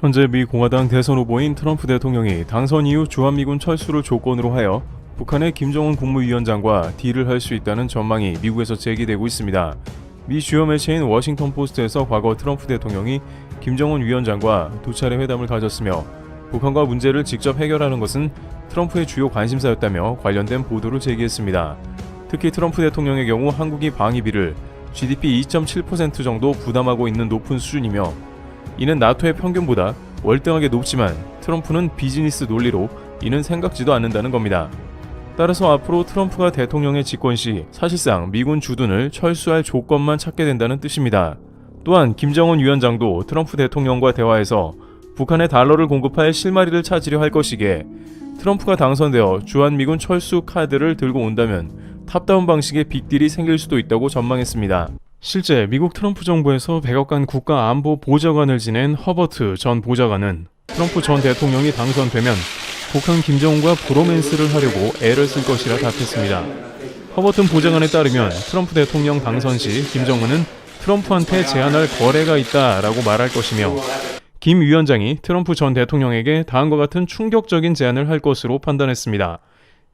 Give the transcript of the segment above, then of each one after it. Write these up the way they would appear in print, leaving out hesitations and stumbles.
현재 미 공화당 대선 후보인 트럼프 대통령이 당선 이후 주한미군 철수를 조건으로 하여 북한의 김정은 국무위원장과 딜을 할 수 있다는 전망이 미국에서 제기되고 있습니다. 미 주요 매체인 워싱턴 포스트에서 과거 트럼프 대통령이 김정은 위원장과 두 차례 회담을 가졌으며 북한과 문제를 직접 해결하는 것은 트럼프의 주요 관심사였다며 관련된 보도를 제기했습니다. 특히 트럼프 대통령의 경우 한국이 방위비를 GDP 2.7% 정도 부담하고 있는 높은 수준이며 이는 나토의 평균보다 월등하게 높지만 트럼프는 비즈니스 논리로 이는 생각지도 않는다는 겁니다. 따라서 앞으로 트럼프가 대통령의 집권 시 사실상 미군 주둔을 철수할 조건만 찾게 된다는 뜻입니다. 또한 김정은 위원장도 트럼프 대통령과 대화에서 북한에 달러를 공급할 실마리를 찾으려 할 것이기에 트럼프가 당선되어 주한미군 철수 카드를 들고 온다면 탑다운 방식의 빅딜이 생길 수도 있다고 전망했습니다. 실제 미국 트럼프 정부에서 백악관 국가안보보좌관을 지낸 허버트 전 보좌관은 트럼프 전 대통령이 당선되면 북한 김정은과 브로맨스를 하려고 애를 쓸 것이라 답했습니다. 허버튼 보좌관에 따르면 트럼프 대통령 당선 시 김정은은 트럼프한테 제안할 거래가 있다라고 말할 것이며 김 위원장이 트럼프 전 대통령에게 다음과 같은 충격적인 제안을 할 것으로 판단했습니다.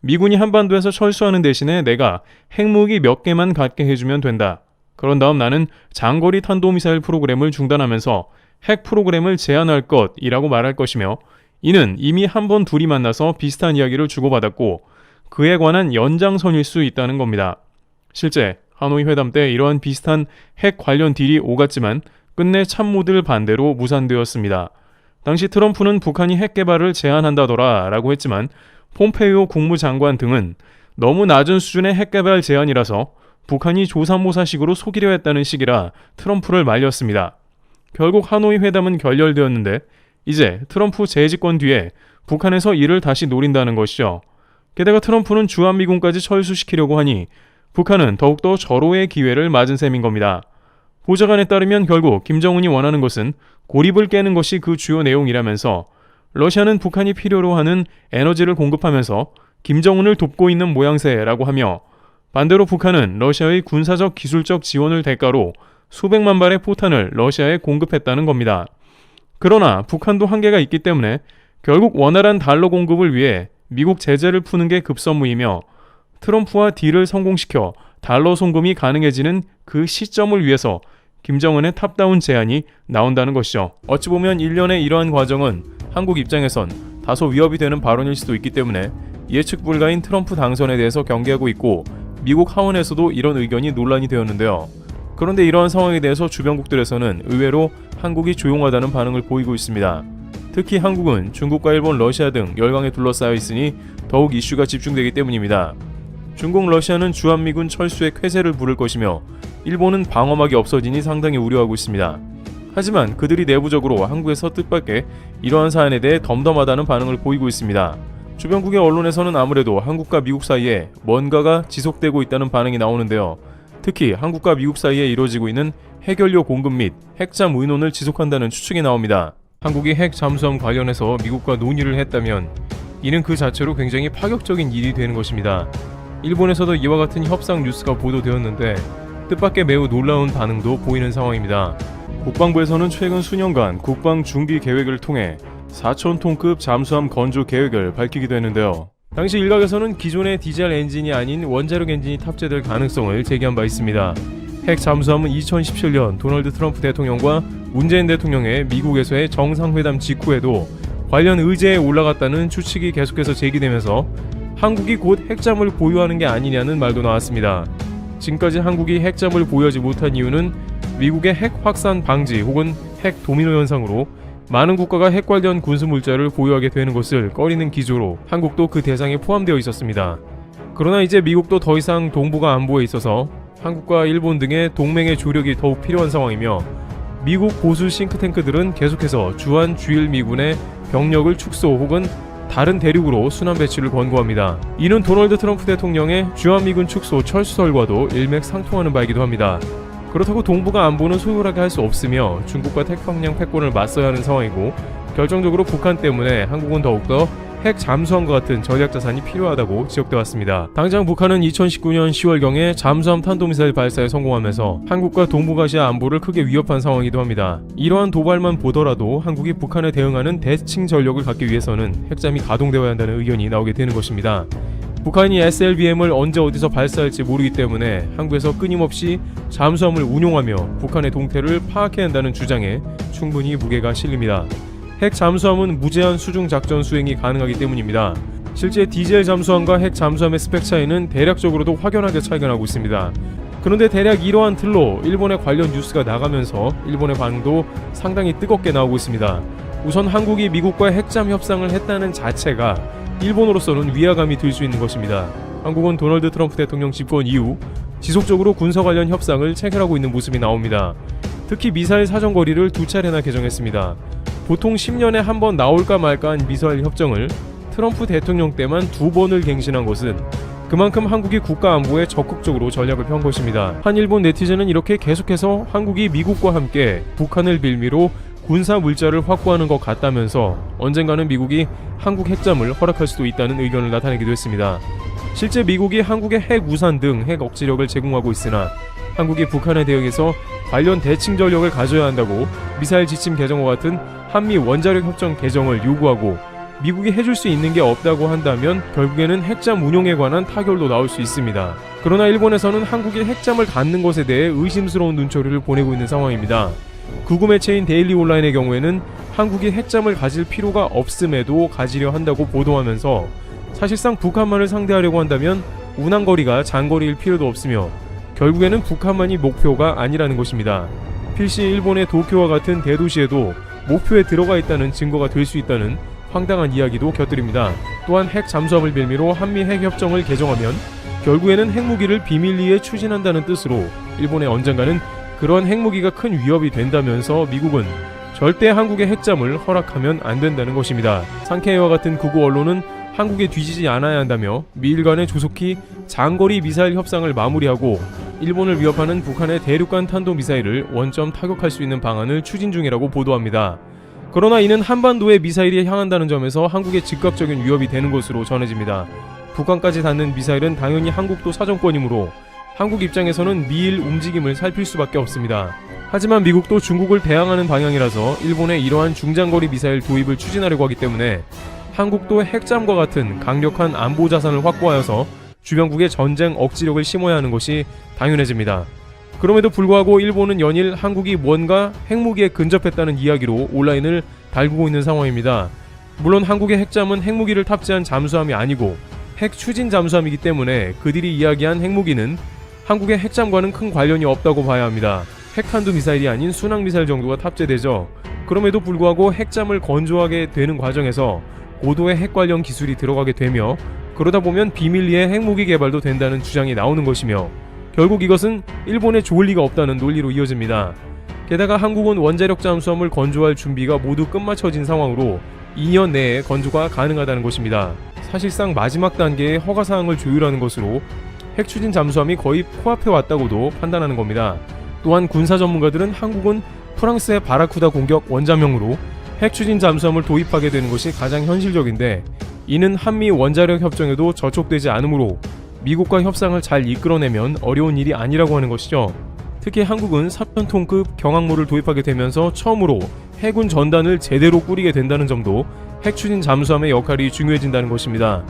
미군이 한반도에서 철수하는 대신에 내가 핵무기 몇 개만 갖게 해주면 된다. 그런 다음 나는 장거리 탄도미사일 프로그램을 중단하면서 핵 프로그램을 제한할 것이라고 말할 것이며 이는 이미 한 번 둘이 만나서 비슷한 이야기를 주고받았고 그에 관한 연장선일 수 있다는 겁니다. 실제 하노이 회담 때 이러한 비슷한 핵 관련 딜이 오갔지만 끝내 참모들 반대로 무산되었습니다. 당시 트럼프는 북한이 핵 개발을 제한한다더라 라고 했지만 폼페이오 국무장관 등은 너무 낮은 수준의 핵 개발 제한이라서 북한이 조삼모사식으로 속이려 했다는 식이라 트럼프를 말렸습니다. 결국 하노이 회담은 결렬되었는데 이제 트럼프 재집권 뒤에 북한에서 이를 다시 노린다는 것이죠. 게다가 트럼프는 주한미군까지 철수시키려고 하니 북한은 더욱더 절호의 기회를 맞은 셈인 겁니다. 보좌관에 따르면 결국 김정은이 원하는 것은 고립을 깨는 것이 그 주요 내용이라면서 러시아는 북한이 필요로 하는 에너지를 공급하면서 김정은을 돕고 있는 모양새라고 하며 반대로 북한은 러시아의 군사적 기술적 지원을 대가로 수백만 발의 포탄을 러시아에 공급했다는 겁니다. 그러나 북한도 한계가 있기 때문에 결국 원활한 달러 공급을 위해 미국 제재를 푸는 게 급선무이며 트럼프와 딜을 성공시켜 달러 송금이 가능해지는 그 시점을 위해서 김정은의 탑다운 제안이 나온다는 것이죠. 어찌 보면 일련의 이러한 과정은 한국 입장에선 다소 위협이 되는 발언일 수도 있기 때문에 예측 불가인 트럼프 당선에 대해서 경계하고 있고 미국 하원에서도 이런 의견이 논란이 되었는데요. 그런데 이러한 상황에 대해서 주변국들에서는 의외로 한국이 조용하다는 반응을 보이고 있습니다. 특히 한국은 중국과 일본, 러시아 등 열강에 둘러싸여 있으니 더욱 이슈가 집중되기 때문입니다. 중국, 러시아는 주한미군 철수에 쾌세를 부를 것이며 일본은 방어막이 없어지니 상당히 우려하고 있습니다. 하지만 그들이 내부적으로 한국에서 뜻밖의 이러한 사안에 대해 덤덤하다는 반응을 보이고 있습니다. 주변국의 언론에서는 아무래도 한국과 미국 사이에 뭔가가 지속되고 있다는 반응이 나오는데요. 특히 한국과 미국 사이에 이루어지고 있는 핵연료 공급 및 핵잠 의논을 지속한다는 추측이 나옵니다. 한국이 핵 잠수함 관련해서 미국과 논의를 했다면 이는 그 자체로 굉장히 파격적인 일이 되는 것입니다. 일본에서도 이와 같은 협상 뉴스가 보도되었는데 뜻밖의 매우 놀라운 반응도 보이는 상황입니다. 국방부에서는 최근 수년간 국방 준비 계획을 통해 4,000톤급 잠수함 건조 계획을 밝히기도 했는데요. 당시 일각에서는 기존의 디젤 엔진이 아닌 원자력 엔진이 탑재될 가능성을 제기한 바 있습니다. 핵 잠수함은 2017년 도널드 트럼프 대통령과 문재인 대통령의 미국에서의 정상회담 직후에도 관련 의제에 올라갔다는 추측이 계속해서 제기되면서 한국이 곧 핵잠을 보유하는 게 아니냐는 말도 나왔습니다. 지금까지 한국이 핵잠을 보유하지 못한 이유는 미국의 핵 확산 방지 혹은 핵 도미노 현상으로 많은 국가가 핵 관련 군수물자를 보유하게 되는 것을 꺼리는 기조로 한국도 그 대상에 포함되어 있었습니다. 그러나 이제 미국도 더 이상 동북아 안보에 있어서 한국과 일본 등의 동맹의 조력이 더욱 필요한 상황이며 미국 보수 싱크탱크들은 계속해서 주한 주일 미군의 병력을 축소 혹은 다른 대륙으로 순환 배치를 권고합니다. 이는 도널드 트럼프 대통령의 주한미군 축소 철수설과도 일맥상통하는 바이기도 합니다. 그렇다고 동북아 안보는 소홀하게 할 수 없으며 중국과 태평양 패권을 맞서야 하는 상황이고 결정적으로 북한 때문에 한국은 더욱더 핵 잠수함과 같은 전략 자산이 필요하다고 지적돼 왔습니다. 당장 북한은 2019년 10월경에 잠수함 탄도미사일 발사에 성공하면서 한국과 동북아시아 안보를 크게 위협한 상황이기도 합니다. 이러한 도발만 보더라도 한국이 북한에 대응하는 대칭 전력을 갖기 위해서는 핵잠이 가동되어야 한다는 의견이 나오게 되는 것입니다. 북한이 SLBM을 언제 어디서 발사할지 모르기 때문에 한국에서 끊임없이 잠수함을 운용하며 북한의 동태를 파악해야 한다는 주장에 충분히 무게가 실립니다. 핵 잠수함은 무제한 수중 작전 수행이 가능하기 때문입니다. 실제 디젤 잠수함과 핵 잠수함의 스펙 차이는 대략적으로도 확연하게 차이가 나고 있습니다. 그런데 대략 이러한 틀로 일본의 관련 뉴스가 나가면서 일본의 반응도 상당히 뜨겁게 나오고 있습니다. 우선 한국이 미국과 핵잠 협상을 했다는 자체가 일본으로서는 위화감이 들 수 있는 것입니다. 한국은 도널드 트럼프 대통령 집권 이후 지속적으로 군사 관련 협상을 체결하고 있는 모습이 나옵니다. 특히 미사일 사정거리를 2차례나 개정했습니다. 보통 10년에 한 번 나올까 말까한 미사일 협정을 트럼프 대통령 때만 2번을 갱신한 것은 그만큼 한국이 국가 안보에 적극적으로 전략을 편 것입니다. 한일본 네티즌은 이렇게 계속해서 한국이 미국과 함께 북한을 빌미로 군사 물자를 확보하는 것 같다면서 언젠가는 미국이 한국 핵잠을 허락할 수도 있다는 의견을 나타내기도 했습니다. 실제 미국이 한국의 핵 우산 등 핵 억지력을 제공하고 있으나 한국이 북한에 대응해서 관련 대칭 전력을 가져야 한다고 미사일 지침 개정과 같은 한미 원자력 협정 개정을 요구하고 미국이 해줄 수 있는 게 없다고 한다면 결국에는 핵잠 운용에 관한 타결도 나올 수 있습니다. 그러나 일본에서는 한국이 핵잠을 갖는 것에 대해 의심스러운 눈초리를 보내고 있는 상황입니다. 극우 매체인 데일리 온라인의 경우에는 한국이 핵잠을 가질 필요가 없음에도 가지려 한다고 보도하면서 사실상 북한만을 상대하려고 한다면 운항거리가 장거리일 필요도 없으며 결국에는 북한만이 목표가 아니라는 것입니다. 필시 일본의 도쿄와 같은 대도시에도 목표에 들어가 있다는 증거가 될 수 있다는 황당한 이야기도 곁들입니다. 또한 핵 잠수함을 빌미로 한미 핵협정을 개정하면 결국에는 핵무기를 비밀리에 추진한다는 뜻으로 일본의 언젠가는 그런 핵무기가 큰 위협이 된다면서 미국은 절대 한국의 핵잠을 허락하면 안 된다는 것입니다. 상케이와 같은 극우 언론은 한국에 뒤지지 않아야 한다며 미일 간의 조속히 장거리 미사일 협상을 마무리하고 일본을 위협하는 북한의 대륙간 탄도미사일을 원점 타격할 수 있는 방안을 추진 중이라고 보도합니다. 그러나 이는 한반도에 미사일이 향한다는 점에서 한국에 즉각적인 위협이 되는 것으로 전해집니다. 북한까지 닿는 미사일은 당연히 한국도 사정권이므로 한국 입장에서는 미일 움직임을 살필 수밖에 없습니다. 하지만 미국도 중국을 대항하는 방향이라서 일본의 이러한 중장거리 미사일 도입을 추진하려고 하기 때문에 한국도 핵잠과 같은 강력한 안보 자산을 확보하여서 주변국의 전쟁 억지력을 심어야 하는 것이 당연해집니다. 그럼에도 불구하고 일본은 연일 한국이 뭔가 핵무기에 근접했다는 이야기로 온라인을 달구고 있는 상황입니다. 물론 한국의 핵잠은 핵무기를 탑재한 잠수함이 아니고 핵 추진 잠수함이기 때문에 그들이 이야기한 핵무기는 한국의 핵잠과는 큰 관련이 없다고 봐야 합니다. 핵탄두 미사일이 아닌 순항 미사일 정도가 탑재되죠. 그럼에도 불구하고 핵잠을 건조하게 되는 과정에서 고도의 핵 관련 기술이 들어가게 되며 그러다 보면 비밀리에 핵무기 개발도 된다는 주장이 나오는 것이며 결국 이것은 일본에 좋을 리가 없다는 논리로 이어집니다. 게다가 한국은 원자력 잠수함을 건조할 준비가 모두 끝마쳐진 상황으로 2년 내에 건조가 가능하다는 것입니다. 사실상 마지막 단계의 허가사항을 조율하는 것으로 핵추진 잠수함이 거의 코앞에 왔다고도 판단하는 겁니다. 또한 군사 전문가들은 한국은 프랑스의 바라쿠다 공격 원자명으로 핵추진 잠수함을 도입하게 되는 것이 가장 현실적인데 이는 한미 원자력 협정에도 저촉되지 않으므로 미국과 협상을 잘 이끌어내면 어려운 일이 아니라고 하는 것이죠. 특히 한국은 4편톤급 경항모를 도입하게 되면서 처음으로 해군 전단을 제대로 꾸리게 된다는 점도 핵추진 잠수함의 역할이 중요해진다는 것입니다.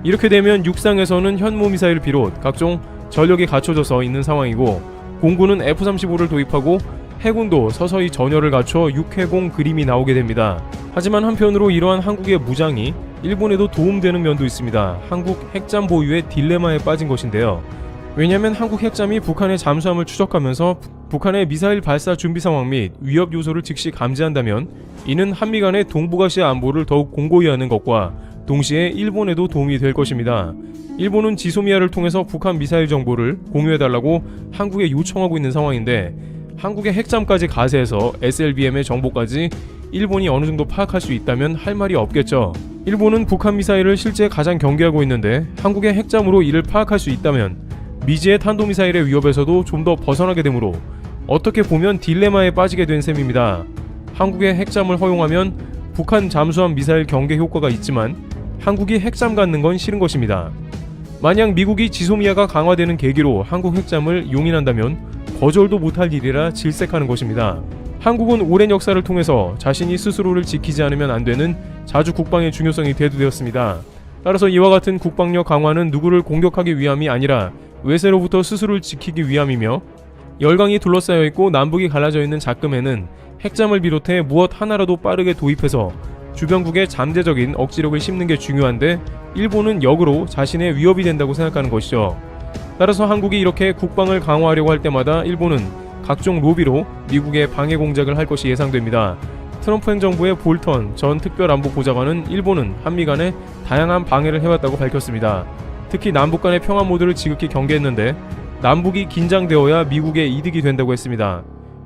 이렇게 되면 육상에서는 현무 미사일을 비롯 각종 전력이 갖춰져서 있는 상황이고 공군은 F-35를 도입하고 해군도 서서히 전열을 갖춰 육해공 그림이 나오게 됩니다. 하지만 한편으로 이러한 한국의 무장이 일본에도 도움되는 면도 있습니다. 한국 핵잠 보유의 딜레마에 빠진 것인데요. 왜냐하면 한국 핵잠이 북한의 잠수함을 추적하면서 북한의 미사일 발사 준비 상황 및 위협 요소를 즉시 감지한다면 이는 한미 간의 동북아시아 안보를 더욱 공고히 하는 것과 동시에 일본에도 도움이 될 것입니다. 일본은 지소미아를 통해서 북한 미사일 정보를 공유해달라고 한국에 요청하고 있는 상황인데 한국의 핵잠까지 가세해서 SLBM의 정보까지 일본이 어느 정도 파악할 수 있다면 할 말이 없겠죠. 일본은 북한 미사일을 실제 가장 경계하고 있는데 한국의 핵잠으로 이를 파악할 수 있다면 미지의 탄도미사일의 위협에서도 좀 더 벗어나게 되므로 어떻게 보면 딜레마에 빠지게 된 셈입니다. 한국의 핵잠을 허용하면 북한 잠수함 미사일 경계 효과가 있지만 한국이 핵잠 갖는 건 싫은 것입니다. 만약 미국이 지소미아가 강화되는 계기로 한국 핵잠을 용인한다면 거절도 못할 일이라 질색하는 것입니다. 한국은 오랜 역사를 통해서 자신이 스스로를 지키지 않으면 안 되는 자주 국방의 중요성이 대두되었습니다. 따라서 이와 같은 국방력 강화는 누구를 공격하기 위함이 아니라 외세로부터 스스로를 지키기 위함이며, 열강이 둘러싸여 있고 남북이 갈라져 있는 작금에는 핵잠을 비롯해 무엇 하나라도 빠르게 도입해서 주변국에 잠재적인 억지력을 심는 게 중요한데, 일본은 역으로 자신의 위협이 된다고 생각하는 것이죠. 따라서 한국이 이렇게 국방을 강화하려고 할 때마다 일본은 각종 로비로 미국의 방해 공작을 할 것이 예상됩니다. 트럼프 행정부의 볼턴 전 특별안보보좌관은 일본은 한미 간에 다양한 방해를 해왔다고 밝혔습니다. 특히 남북 간의 평화 모드를 지극히 경계했는데 남북이 긴장되어야 미국의 이득이 된다고 했습니다.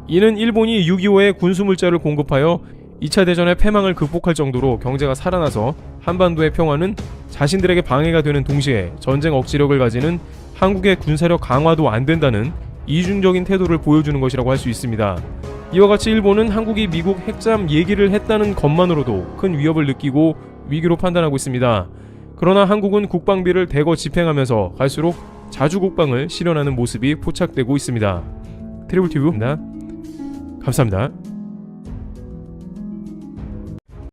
이는 일본이 6.25에 군수물자를 공급하여 2차 대전의 패망을 극복할 정도로 경제가 살아나서 한반도의 평화는 자신들에게 방해가 되는 동시에 전쟁 억지력을 가지는 한국의 군사력 강화도 안 된다는 이중적인 태도를 보여주는 것이라고 할 수 있습니다. 이와 같이 일본은 한국이 미국 핵잠 얘기를 했다는 것만으로도 큰 위협을 느끼고 위기로 판단하고 있습니다. 그러나 한국은 국방비를 대거 집행하면서 갈수록 자주 국방을 실현하는 모습이 포착되고 있습니다. 트리블TV입니다. 감사합니다.